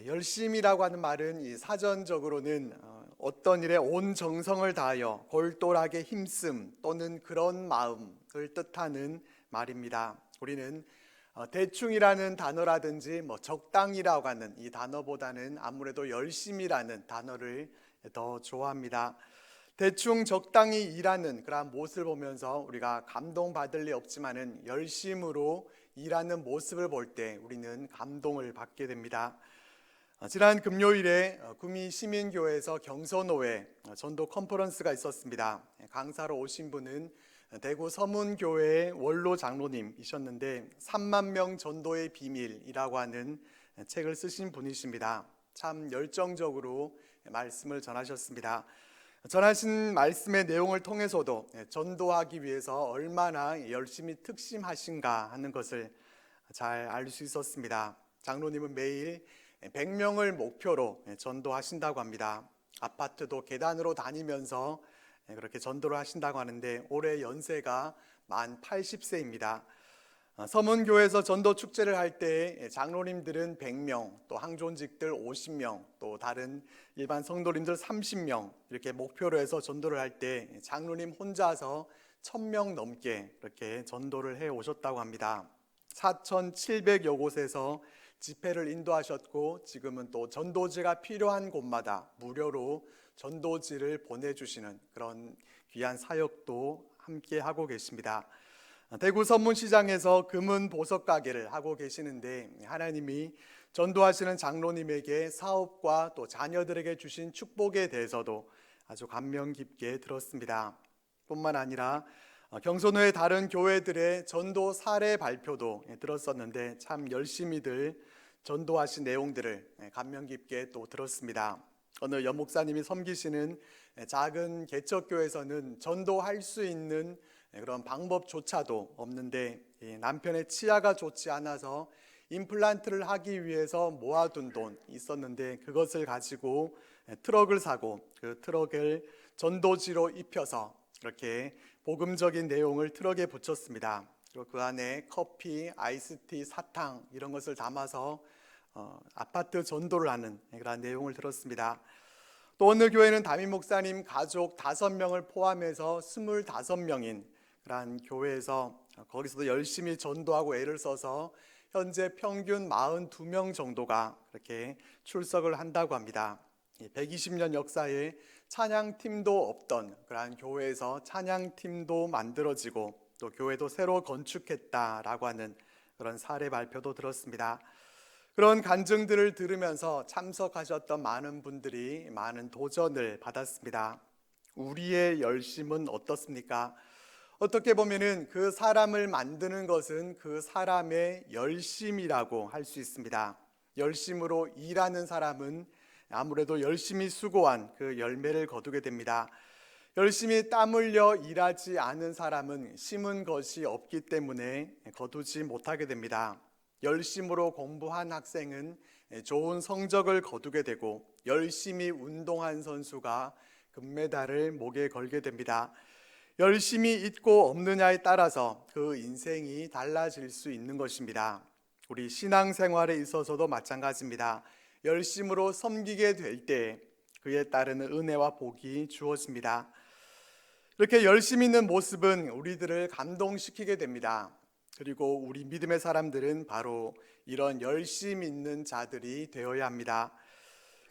열심이라고 하는 말은 이 사전적으로는 어떤 일에 온 정성을 다하여 골똘하게 힘씀 또는 그런 마음을 뜻하는 말입니다. 우리는 대충이라는 단어라든지 적당이라고 하는 이 단어보다는 아무래도 열심이라는 단어를 더 좋아합니다. 대충 적당히 일하는 그러한 모습을 보면서 우리가 감동받을 리 없지만은 열심으로 일하는 모습을 볼 때 우리는 감동을 받게 됩니다. 지난 금요일에 구미 시민교회에서 경서노회 전도 컨퍼런스가 있었습니다. 강사로 오신 분은 대구 서문교회의 원로 장로님이셨는데 3만 명 전도의 비밀이라고 하는 책을 쓰신 분이십니다. 참 열정적으로 말씀을 전하셨습니다. 전하신 말씀의 내용을 통해서도 전도하기 위해서 얼마나 열심히 특심하신가 하는 것을 잘 알 수 있었습니다. 장로님은 매일 100명을 목표로 전도하신다고 합니다. 아파트도 계단으로 다니면서 그렇게 전도를 하신다고 하는데 올해 연세가 만 80세입니다. 서문교회에서 전도 축제를 할 때 장로님들은 100명, 또 항존직들 50명, 또 다른 일반 성도님들 30명 이렇게 목표로 해서 전도를 할 때 장로님 혼자서 1000명 넘게 이렇게 전도를 해 오셨다고 합니다. 4,700여 곳에서 집회를 인도하셨고 지금은 또 전도지가 필요한 곳마다 무료로 전도지를 보내주시는 그런 귀한 사역도 함께 하고 계십니다. 대구 선문시장에서 금은 보석 가게를 하고 계시는데 하나님이 전도하시는 장로님에게 사업과 또 자녀들에게 주신 축복에 대해서도 아주 감명 깊게 들었습니다. 뿐만 아니라 경선호의 다른 교회들의 전도 사례 발표도 들었었는데 참 열심히들 전도하신 내용들을 감명 깊게 또 들었습니다. 어느 연목사님이 섬기시는 작은 개척교회에서는 전도할 수 있는 그런 방법조차도 없는데 남편의 치아가 좋지 않아서 임플란트를 하기 위해서 모아둔 돈 있었는데 그것을 가지고 트럭을 사고 그 트럭을 전도지로 입혀서 이렇게 복음적인 내용을 트럭에 붙였습니다. 그리고 그 안에 커피, 아이스티, 사탕 이런 것을 담아서 아파트 전도를 하는 그런 내용을 들었습니다. 또 어느 교회는 담임 목사님 가족 5명을 포함해서 25명인 그런 교회에서 거기서도 열심히 전도하고 애를 써서 현재 평균 42명 정도가 그렇게 출석을 한다고 합니다. 120년 역사에 찬양팀도 없던 그러한 교회에서 찬양팀도 만들어지고 또 교회도 새로 건축했다라고 하는 그런 사례 발표도 들었습니다. 그런 간증들을 들으면서 참석하셨던 많은 분들이 많은 도전을 받았습니다. 우리의 열심은 어떻습니까? 어떻게 보면은 그 사람을 만드는 것은 그 사람의 열심이라고 할 수 있습니다. 열심으로 일하는 사람은 아무래도 열심히 수고한 그 열매를 거두게 됩니다. 열심히 땀 흘려 일하지 않은 사람은 심은 것이 없기 때문에 거두지 못하게 됩니다. 열심으로 공부한 학생은 좋은 성적을 거두게 되고 열심히 운동한 선수가 금메달을 목에 걸게 됩니다. 열심히 있고 없느냐에 따라서 그 인생이 달라질 수 있는 것입니다. 우리 신앙생활에 있어서도 마찬가지입니다. 열심으로 섬기게 될 때 그에 따르는 은혜와 복이 주어집니다. 이렇게 열심히 있는 모습은 우리들을 감동시키게 됩니다. 그리고 우리 믿음의 사람들은 바로 이런 열심 있는 자들이 되어야 합니다.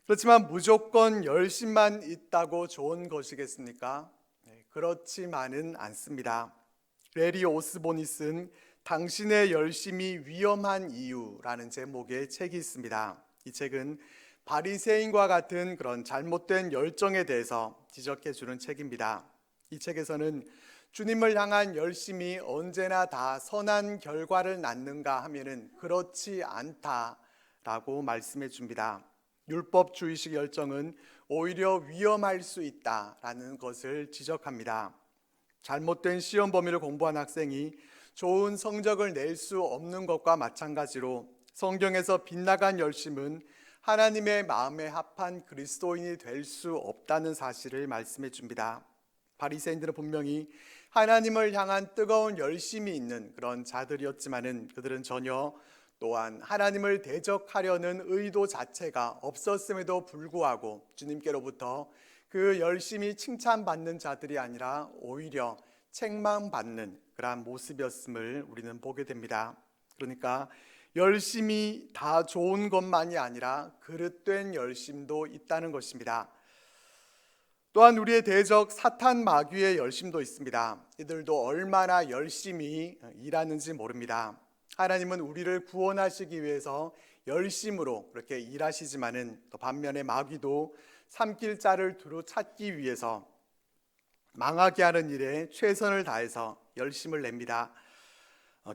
그렇지만 무조건 열심만 있다고 좋은 것이겠습니까? 그렇지만은 않습니다. 레리 오스본이 쓴 당신의 열심이 위험한 이유라는 제목의 책이 있습니다. 이 책은 바리새인과 같은 그런 잘못된 열정에 대해서 지적해 주는 책입니다. 이 책에서는 주님을 향한 열심이 언제나 다 선한 결과를 낳는가 하면은 그렇지 않다라고 말씀해 줍니다. 율법주의식 열정은 오히려 위험할 수 있다라는 것을 지적합니다. 잘못된 시험 범위를 공부한 학생이 좋은 성적을 낼 수 없는 것과 마찬가지로 성경에서 빗나간 열심은 하나님의 마음에 합한 그리스도인이 될 수 없다는 사실을 말씀해 줍니다. 바리새인들은 분명히 하나님을 향한 뜨거운 열심이 있는 그런 자들이었지만은 그들은 전혀 또한 하나님을 대적하려는 의도 자체가 없었음에도 불구하고 주님께로부터 그 열심히 칭찬받는 자들이 아니라 오히려 책망받는 그러한 모습이었음을 우리는 보게 됩니다. 그러니까 열심이 다 좋은 것만이 아니라 그릇된 열심도 있다는 것입니다. 또한 우리의 대적 사탄 마귀의 열심도 있습니다. 이들도 얼마나 열심히 일하는지 모릅니다. 하나님은 우리를 구원하시기 위해서 열심으로 그렇게 일하시지만은 또 반면에 마귀도 삼킬 자를 두루 찾기 위해서 망하게 하는 일에 최선을 다해서 열심을 냅니다.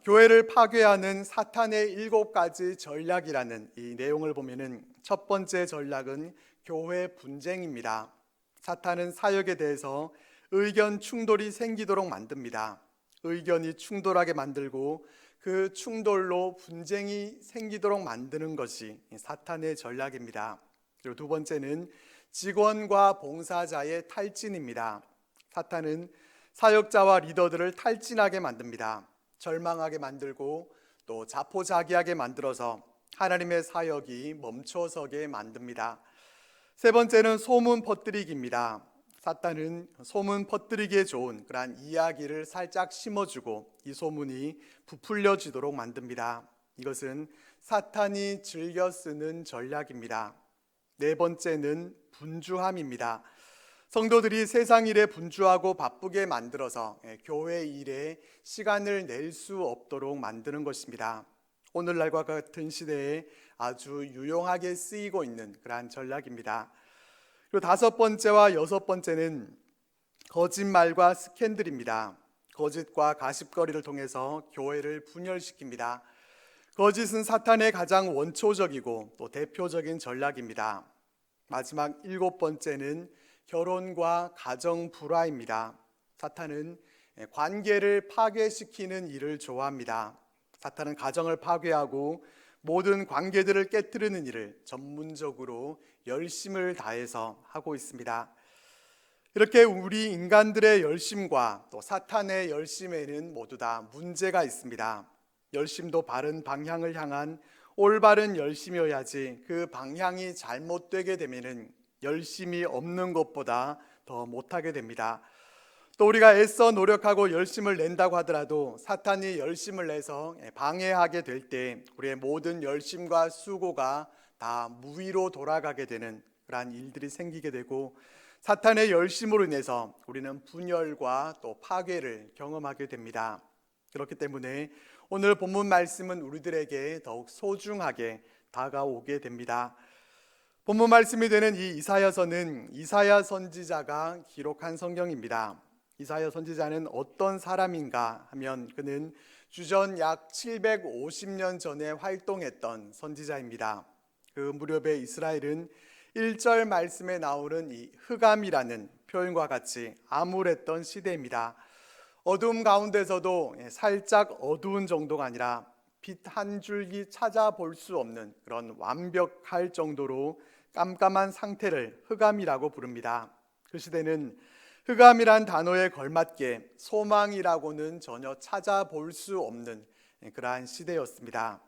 교회를 파괴하는 사탄의 7가지 전략이라는 이 내용을 보면은 첫 번째 전략은 교회 분쟁입니다. 사탄은 사역에 대해서 의견 충돌이 생기도록 만듭니다. 의견이 충돌하게 만들고 그 충돌로 분쟁이 생기도록 만드는 것이 사탄의 전략입니다. 그리고 두 번째는 직원과 봉사자의 탈진입니다. 사탄은 사역자와 리더들을 탈진하게 만듭니다. 절망하게 만들고 또 자포자기하게 만들어서 하나님의 사역이 멈춰서게 만듭니다. 세 번째는 소문 퍼뜨리기입니다. 사탄은 소문 퍼뜨리기에 좋은 그러한 이야기를 살짝 심어주고 이 소문이 부풀려지도록 만듭니다. 이것은 사탄이 즐겨 쓰는 전략입니다. 네 번째는 분주함입니다. 성도들이 세상 일에 분주하고 바쁘게 만들어서 교회 일에 시간을 낼 수 없도록 만드는 것입니다. 오늘날과 같은 시대에 아주 유용하게 쓰이고 있는 그러한 전략입니다. 그리고 다섯 번째와 여섯 번째는 거짓말과 스캔들입니다. 거짓과 가십거리를 통해서 교회를 분열시킵니다. 거짓은 사탄의 가장 원초적이고 또 대표적인 전략입니다. 마지막 일곱 번째는 결혼과 가정 불화입니다. 사탄은 관계를 파괴시키는 일을 좋아합니다. 사탄은 가정을 파괴하고 모든 관계들을 깨뜨리는 일을 전문적으로 열심을 다해서 하고 있습니다. 이렇게 우리 인간들의 열심과 또 사탄의 열심에는 모두 다 문제가 있습니다. 열심도 바른 방향을 향한 올바른 열심이어야지 그 방향이 잘못되게 되면은 열심이 없는 것보다 더 못하게 됩니다. 또 우리가 애써 노력하고 열심을 낸다고 하더라도 사탄이 열심을 내서 방해하게 될 때 우리의 모든 열심과 수고가 다 무위로 돌아가게 되는 그러한 일들이 생기게 되고 사탄의 열심으로 인해서 우리는 분열과 또 파괴를 경험하게 됩니다. 그렇기 때문에 오늘 본문 말씀은 우리들에게 더욱 소중하게 다가오게 됩니다. 본문 말씀이 되는 이 이사야서는 이사야 선지자가 기록한 성경입니다. 이사야 선지자는 어떤 사람인가 하면 그는 주전 약 750년 전에 활동했던 선지자입니다. 그 무렵에 이스라엘은 1절 말씀에 나오는 이 흑암이라는 표현과 같이 암울했던 시대입니다. 어둠 가운데서도 살짝 어두운 정도가 아니라 빛 한 줄기 찾아볼 수 없는 그런 완벽할 정도로 깜깜한 상태를 흑암이라고 부릅니다. 그 시대는 흑암이란 단어에 걸맞게 소망이라고는 전혀 찾아볼 수 없는 그러한 시대였습니다.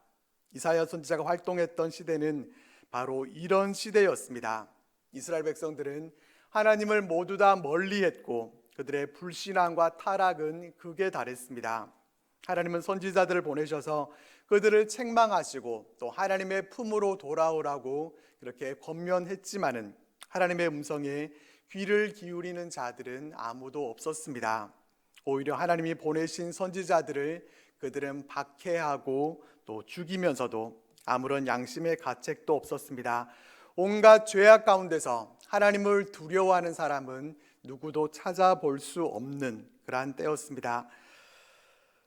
이사야 선지자가 활동했던 시대는 바로 이런 시대였습니다. 이스라엘 백성들은 하나님을 모두 다 멀리했고 그들의 불신앙과 타락은 극에 달했습니다. 하나님은 선지자들을 보내셔서 그들을 책망하시고 또 하나님의 품으로 돌아오라고 그렇게 권면했지만은 하나님의 음성에 귀를 기울이는 자들은 아무도 없었습니다. 오히려 하나님이 보내신 선지자들을 그들은 박해하고 또 죽이면서도 아무런 양심의 가책도 없었습니다. 온갖 죄악 가운데서 하나님을 두려워하는 사람은 누구도 찾아볼 수 없는 그러한 때였습니다.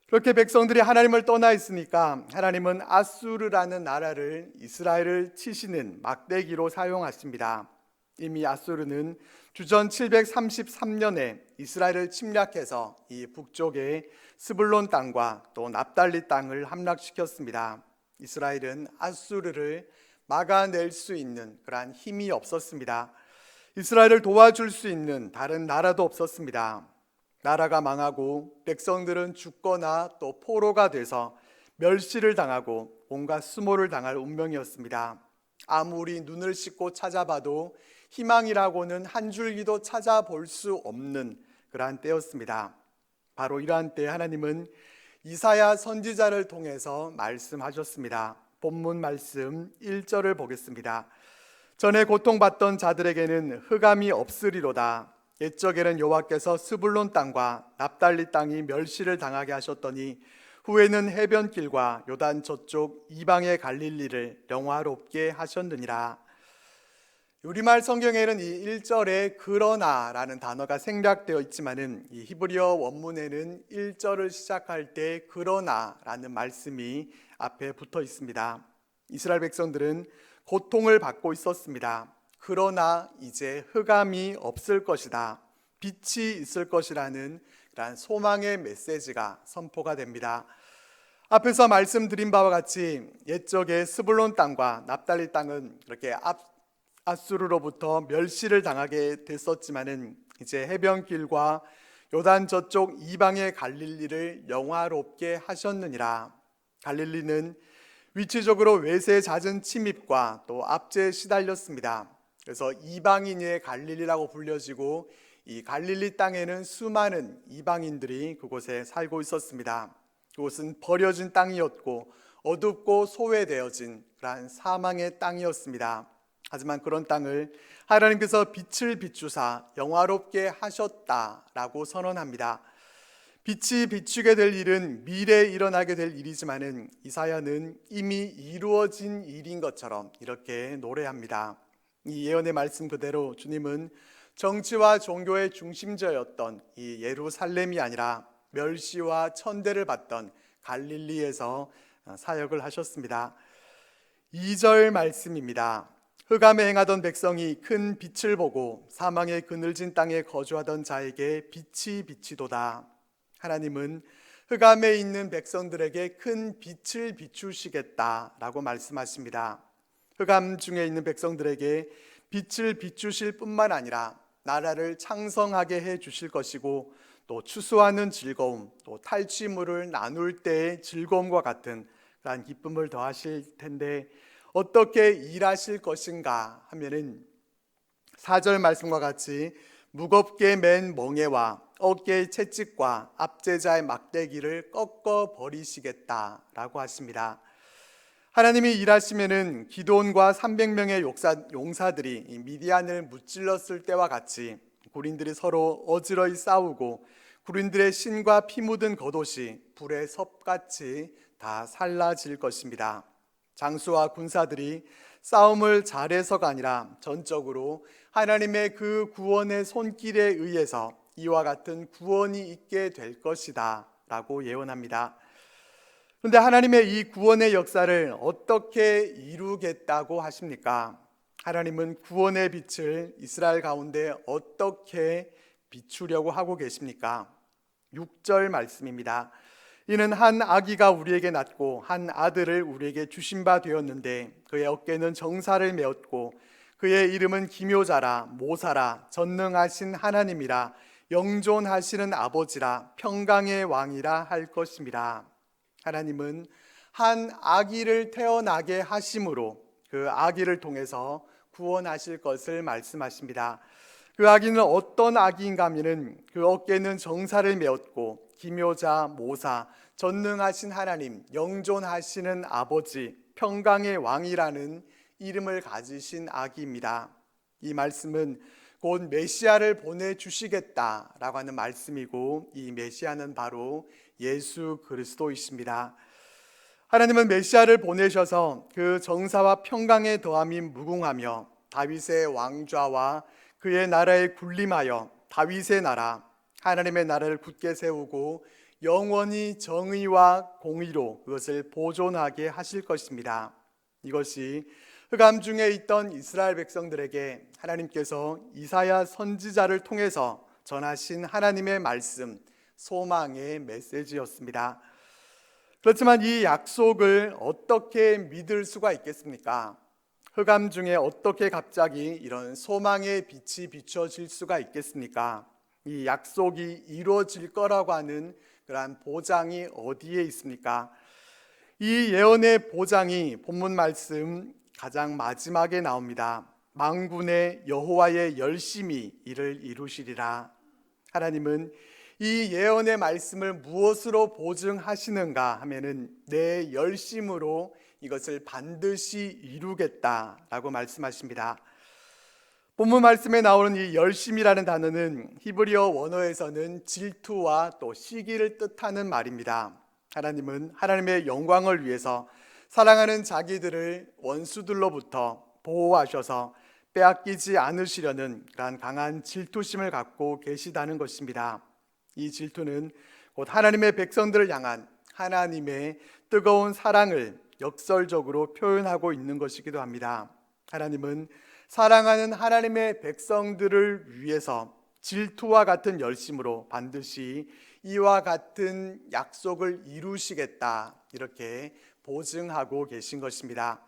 그렇게 백성들이 하나님을 떠나 있으니까 하나님은 아수르라는 나라를 이스라엘을 치시는 막대기로 사용하십니다. 이미 아수르는 주전 733년에 이스라엘을 침략해서 이 북쪽의 스불론 땅과 또 납달리 땅을 함락시켰습니다. 이스라엘은 아수르를 막아낼 수 있는 그러한 힘이 없었습니다. 이스라엘을 도와줄 수 있는 다른 나라도 없었습니다. 나라가 망하고 백성들은 죽거나 또 포로가 돼서 멸시를 당하고 온갖 수모를 당할 운명이었습니다. 아무리 눈을 씻고 찾아봐도 희망이라고는 한 줄기도 찾아볼 수 없는 그러한 때였습니다. 바로 이러한 때에 하나님은 이사야 선지자를 통해서 말씀하셨습니다. 본문 말씀 1절을 보겠습니다. 전에 고통받던 자들에게는 흑암이 없으리로다. 옛적에는 여호와께서 스불론 땅과 납달리 땅이 멸시를 당하게 하셨더니 후에는 해변길과 요단 저쪽 이방의 갈릴리를 영화롭게 하셨느니라. 우리말 성경에는 이 1절에 그러나라는 단어가 생략되어 있지만은 이 히브리어 원문에는 1절을 시작할 때 그러나라는 말씀이 앞에 붙어 있습니다. 이스라엘 백성들은 고통을 받고 있었습니다. 그러나 이제 흑암이 없을 것이다. 빛이 있을 것이라는 그러한 소망의 메시지가 선포가 됩니다. 앞에서 말씀드린 바와 같이 옛적에 스불론 땅과 납달리 땅은 그렇게 아수르로부터 멸시를 당하게 됐었지만은 이제 해변길과 요단 저쪽 이방의 갈릴리를 영화롭게 하셨느니라. 갈릴리는 위치적으로 외세 잦은 침입과 또 압제에 시달렸습니다. 그래서 이방인의 갈릴리라고 불려지고 이 갈릴리 땅에는 수많은 이방인들이 그곳에 살고 있었습니다. 그곳은 버려진 땅이었고 어둡고 소외되어진 그러한 사망의 땅이었습니다. 하지만 그런 땅을 하나님께서 빛을 비추사 영화롭게 하셨다라고 선언합니다. 빛이 비추게 될 일은 미래에 일어나게 될 일이지만은 이사야는 이미 이루어진 일인 것처럼 이렇게 노래합니다. 이 예언의 말씀 그대로 주님은 정치와 종교의 중심지였던 이 예루살렘이 아니라 멸시와 천대를 받던 갈릴리에서 사역을 하셨습니다. 2절 말씀입니다. 흑암에 행하던 백성이 큰 빛을 보고 사망의 그늘진 땅에 거주하던 자에게 빛이 비치도다. 하나님은 흑암에 있는 백성들에게 큰 빛을 비추시겠다라고 말씀하십니다. 흑암 중에 있는 백성들에게 빛을 비추실 뿐만 아니라 나라를 창성하게 해 주실 것이고 또 추수하는 즐거움, 또 탈취물을 나눌 때의 즐거움과 같은 그러한 기쁨을 더하실 텐데 어떻게 일하실 것인가 하면은 4절 말씀과 같이 무겁게 맨 멍에와 어깨의 채찍과 압제자의 막대기를 꺾어 버리시겠다라고 하십니다. 하나님이 일하시면은 기드온과 300명의 용사들이 미디안을 무찔렀을 때와 같이 군인들이 서로 어지러이 싸우고 군인들의 신과 피 묻은 겉옷이 불의 섭같이 다 살라질 것입니다. 장수와 군사들이 싸움을 잘해서가 아니라 전적으로 하나님의 그 구원의 손길에 의해서 이와 같은 구원이 있게 될 것이다 라고 예언합니다. 그런데 하나님의 이 구원의 역사를 어떻게 이루겠다고 하십니까? 하나님은 구원의 빛을 이스라엘 가운데 어떻게 비추려고 하고 계십니까? 6절 말씀입니다. 이는 한 아기가 우리에게 낳고 한 아들을 우리에게 주신 바 되었는데 그의 어깨는 정사를 메었고 그의 이름은 기묘자라 모사라 전능하신 하나님이라 영존하시는 아버지라 평강의 왕이라 할 것입니다. 하나님은 한 아기를 태어나게 하심으로 그 아기를 통해서 구원하실 것을 말씀하십니다. 그 아기는 어떤 아기인가 하면은 그 어깨는 정사를 메었고 기묘자 모사 전능하신 하나님 영존하시는 아버지 평강의 왕이라는 이름을 가지신 아기입니다. 이 말씀은 곧 메시아를 보내주시겠다라고 하는 말씀이고 이 메시아는 바로 예수 그리스도이십니다. 하나님은 메시아를 보내셔서 그 정사와 평강의 더함이 무궁하며 다윗의 왕좌와 그의 나라에 군림하여 다윗의 나라 하나님의 나라를 굳게 세우고 영원히 정의와 공의로 그것을 보존하게 하실 것입니다. 이것이 흑암 중에 있던 이스라엘 백성들에게 하나님께서 이사야 선지자를 통해서 전하신 하나님의 말씀, 소망의 메시지였습니다. 그렇지만 이 약속을 어떻게 믿을 수가 있겠습니까? 흑암 중에 어떻게 갑자기 이런 소망의 빛이 비춰질 수가 있겠습니까? 이 약속이 이루어질 거라고 하는 그러한 보장이 어디에 있습니까? 이 예언의 보장이 본문 말씀 가장 마지막에 나옵니다. 만군의 여호와의 열심히 이를 이루시리라. 하나님은 이 예언의 말씀을 무엇으로 보증하시는가 하면은 내 열심으로 이것을 반드시 이루겠다라고 말씀하십니다. 본문 말씀에 나오는 이 열심이라는 단어는 히브리어 원어에서는 질투와 또 시기를 뜻하는 말입니다. 하나님은 하나님의 영광을 위해서 사랑하는 자기들을 원수들로부터 보호하셔서 빼앗기지 않으시려는 그러한 강한 질투심을 갖고 계시다는 것입니다. 이 질투는 곧 하나님의 백성들을 향한 하나님의 뜨거운 사랑을 역설적으로 표현하고 있는 것이기도 합니다. 하나님은 사랑하는 하나님의 백성들을 위해서 질투와 같은 열심으로 반드시 이와 같은 약속을 이루시겠다, 이렇게 보증하고 계신 것입니다.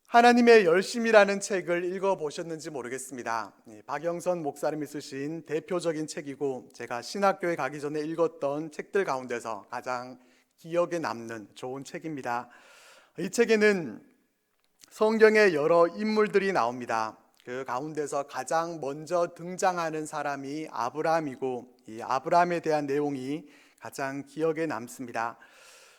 하나님의 열심이라는 책을 읽어보셨는지 모르겠습니다. 박영선 목사님이 쓰신 대표적인 책이고 제가 신학교에 가기 전에 읽었던 책들 가운데서 가장 기억에 남는 좋은 책입니다. 이 책에는 성경의 여러 인물들이 나옵니다. 그 가운데서 가장 먼저 등장하는 사람이 아브라함이고 이 아브라함에 대한 내용이 가장 기억에 남습니다.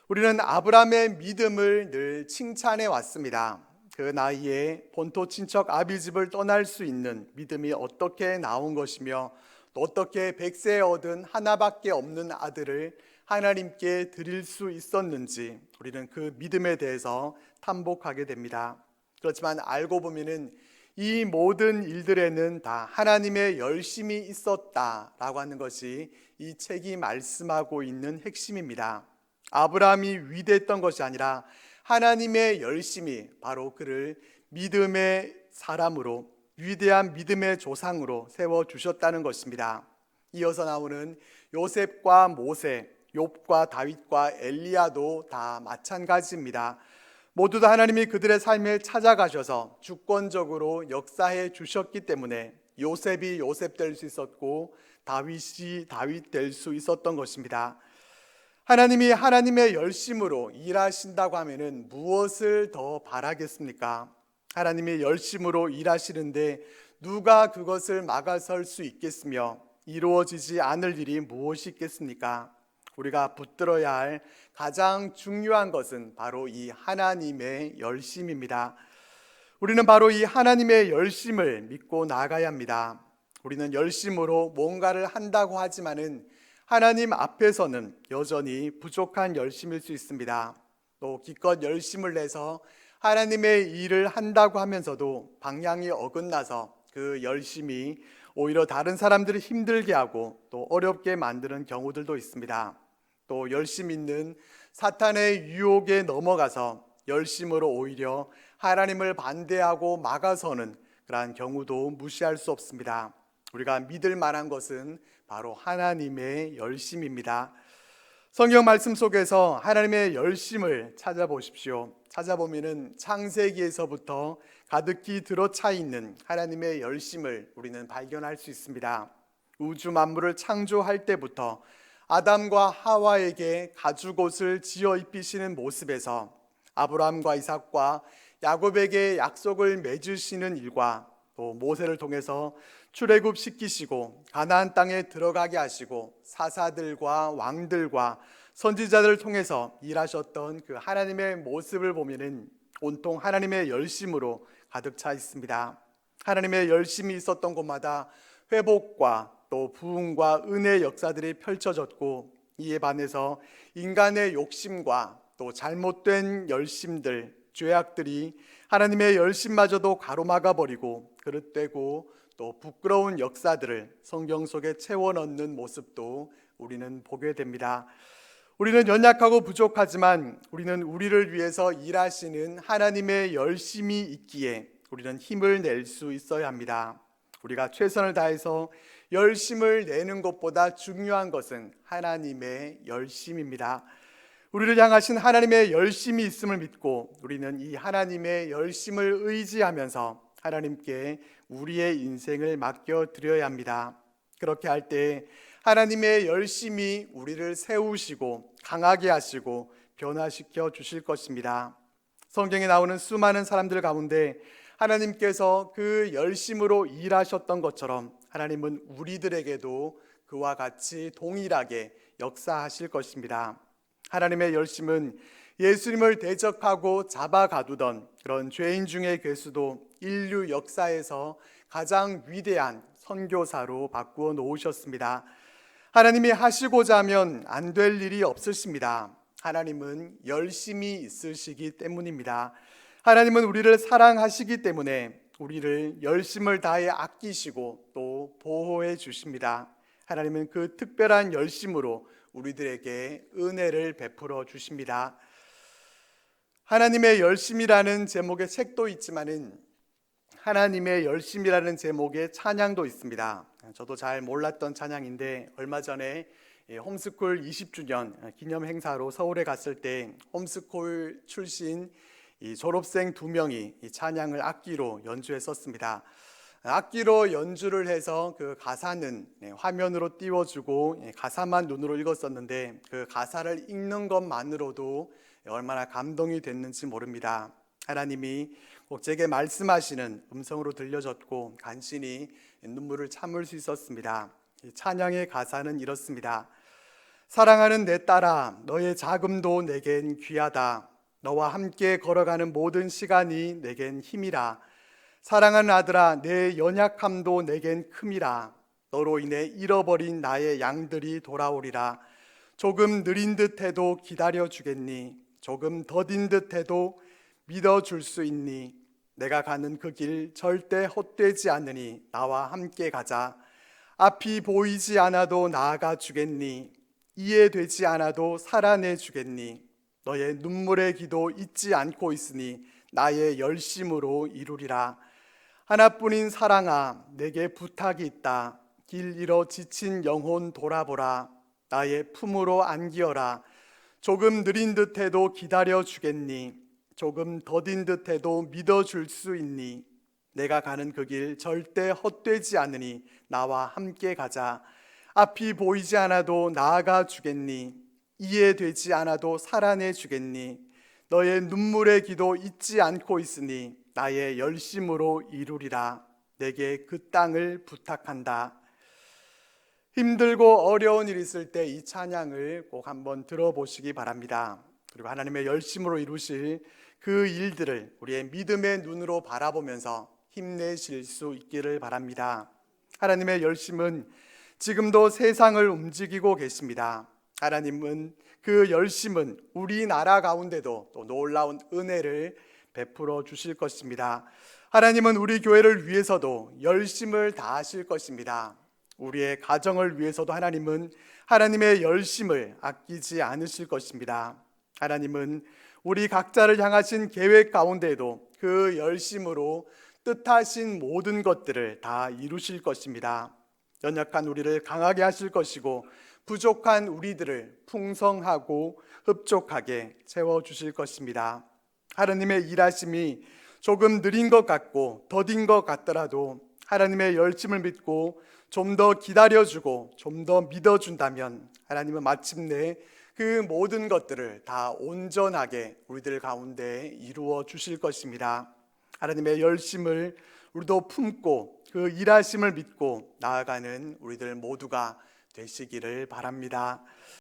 우리는 아브라함의 믿음을 늘 칭찬해 왔습니다. 그 나이에 본토 친척 아비집을 떠날 수 있는 믿음이 어떻게 나온 것이며 또 어떻게 100세에 얻은 하나밖에 없는 아들을 하나님께 드릴 수 있었는지 우리는 그 믿음에 대해서 탐복하게 됩니다. 그렇지만 알고 보면은 이 모든 일들에는 다 하나님의 열심이 있었다라고 하는 것이 이 책이 말씀하고 있는 핵심입니다. 아브라함이 위대했던 것이 아니라 하나님의 열심이 바로 그를 믿음의 사람으로, 위대한 믿음의 조상으로 세워주셨다는 것입니다. 이어서 나오는 요셉과 모세, 욥과 다윗과 엘리야도 다 마찬가지입니다. 모두 다 하나님이 그들의 삶에 찾아가셔서 주권적으로 역사해 주셨기 때문에 요셉이 요셉 될 수 있었고 다윗이 다윗 될 수 있었던 것입니다. 하나님이 하나님의 열심으로 일하신다고 하면은 무엇을 더 바라겠습니까? 하나님이 열심으로 일하시는데 누가 그것을 막아설 수 있겠으며 이루어지지 않을 일이 무엇이 있겠습니까? 우리가 붙들어야 할 가장 중요한 것은 바로 이 하나님의 열심입니다. 우리는 바로 이 하나님의 열심을 믿고 나아가야 합니다. 우리는 열심으로 뭔가를 한다고 하지만은 하나님 앞에서는 여전히 부족한 열심일 수 있습니다. 또 기껏 열심을 내서 하나님의 일을 한다고 하면서도 방향이 어긋나서 그 열심이 오히려 다른 사람들을 힘들게 하고 또 어렵게 만드는 경우들도 있습니다. 또 열심 있는 사탄의 유혹에 넘어가서 열심으로 오히려 하나님을 반대하고 막아서는 그러한 경우도 무시할 수 없습니다. 우리가 믿을 만한 것은 바로 하나님의 열심입니다. 성경 말씀 속에서 하나님의 열심을 찾아보십시오. 찾아보면은 창세기에서부터 가득히 들어차 있는 하나님의 열심을 우리는 발견할 수 있습니다. 우주 만물을 창조할 때부터 아담과 하와에게 가죽옷을 지어 입히시는 모습에서 아브라함과 이삭과 야곱에게 약속을 맺으시는 일과 또 모세를 통해서 출애굽시키시고 가나안 땅에 들어가게 하시고 사사들과 왕들과 선지자들을 통해서 일하셨던 그 하나님의 모습을 보면은 온통 하나님의 열심으로 가득 차 있습니다. 하나님의 열심이 있었던 곳마다 회복과 또 부흥과 은혜의 역사들이 펼쳐졌고 이에 반해서 인간의 욕심과 또 잘못된 열심들, 죄악들이 하나님의 열심마저도 가로막아 버리고 그릇되고 또 부끄러운 역사들을 성경 속에 채워 넣는 모습도 우리는 보게 됩니다. 우리는 연약하고 부족하지만 우리는 우리를 위해서 일하시는 하나님의 열심이 있기에 우리는 힘을 낼 수 있어야 합니다. 우리가 최선을 다해서 열심을 내는 것보다 중요한 것은 하나님의 열심입니다. 우리를 향하신 하나님의 열심이 있음을 믿고 우리는 이 하나님의 열심을 의지하면서 하나님께 우리의 인생을 맡겨드려야 합니다. 그렇게 할 때 하나님의 열심이 우리를 세우시고 강하게 하시고 변화시켜 주실 것입니다. 성경에 나오는 수많은 사람들 가운데 하나님께서 그 열심으로 일하셨던 것처럼 하나님은 우리들에게도 그와 같이 동일하게 역사하실 것입니다. 하나님의 열심은 예수님을 대적하고 잡아가두던 그런 죄인 중의 괴수도 인류 역사에서 가장 위대한 선교사로 바꾸어 놓으셨습니다. 하나님이 하시고자 하면 안 될 일이 없으십니다. 하나님은 열심히 있으시기 때문입니다. 하나님은 우리를 사랑하시기 때문에 우리를 열심을 다해 아끼시고 또 보호해 주십니다. 하나님은 그 특별한 열심으로 우리들에게 은혜를 베풀어 주십니다. 하나님의 열심이라는 제목의 책도 있지만은 하나님의 열심이라는 제목의 찬양도 있습니다. 저도 잘 몰랐던 찬양인데 얼마 전에 홈스쿨 20주년 기념 행사로 서울에 갔을 때 홈스쿨 출신 졸업생 2명이 이 찬양을 악기로 연주했었습니다. 악기로 연주를 해서 그 가사는 화면으로 띄워주고 가사만 눈으로 읽었었는데 그 가사를 읽는 것만으로도 얼마나 감동이 됐는지 모릅니다. 하나님이 꼭 제게 말씀하시는 음성으로 들려졌고 간신히 눈물을 참을 수 있었습니다. 이 찬양의 가사는 이렇습니다. 사랑하는 내 딸아, 너의 자금도 내겐 귀하다. 너와 함께 걸어가는 모든 시간이 내겐 힘이라. 사랑하는 아들아, 내 연약함도 내겐 큼이라. 너로 인해 잃어버린 나의 양들이 돌아오리라. 조금 느린 듯해도 기다려주겠니? 조금 더딘 듯해도 믿어줄 수 있니? 내가 가는 그 길 절대 헛되지 않으니 나와 함께 가자. 앞이 보이지 않아도 나아가 주겠니? 이해되지 않아도 살아내 주겠니? 너의 눈물의 기도 잊지 않고 있으니 나의 열심으로 이루리라. 하나뿐인 사랑아, 내게 부탁이 있다. 길 잃어 지친 영혼 돌아보라. 나의 품으로 안기어라. 조금 느린 듯해도 기다려 주겠니? 조금 더딘 듯해도 믿어줄 수 있니? 내가 가는 그 길 절대 헛되지 않으니 나와 함께 가자. 앞이 보이지 않아도 나아가 주겠니? 이해되지 않아도 살아내 주겠니? 너의 눈물의 기도 잊지 않고 있으니 나의 열심으로 이루리라. 내게 그 땅을 부탁한다. 힘들고 어려운 일 있을 때 이 찬양을 꼭 한번 들어보시기 바랍니다. 그리고 하나님의 열심으로 이루실 그 일들을 우리의 믿음의 눈으로 바라보면서 힘내실 수 있기를 바랍니다. 하나님의 열심은 지금도 세상을 움직이고 계십니다. 하나님은 그 열심은 우리나라 가운데도 또 놀라운 은혜를 베풀어 주실 것입니다. 하나님은 우리 교회를 위해서도 열심을 다하실 것입니다. 우리의 가정을 위해서도 하나님은 하나님의 열심을 아끼지 않으실 것입니다. 하나님은 우리 각자를 향하신 계획 가운데에도 그 열심으로 뜻하신 모든 것들을 다 이루실 것입니다. 연약한 우리를 강하게 하실 것이고 부족한 우리들을 풍성하고 흡족하게 채워주실 것입니다. 하나님의 일하심이 조금 느린 것 같고 더딘 것 같더라도 하나님의 열심을 믿고 좀 더 기다려주고 좀 더 믿어준다면 하나님은 마침내 그 모든 것들을 다 온전하게 우리들 가운데 이루어 주실 것입니다. 하나님의 열심을 우리도 품고 그 일하심을 믿고 나아가는 우리들 모두가 되시기를 바랍니다.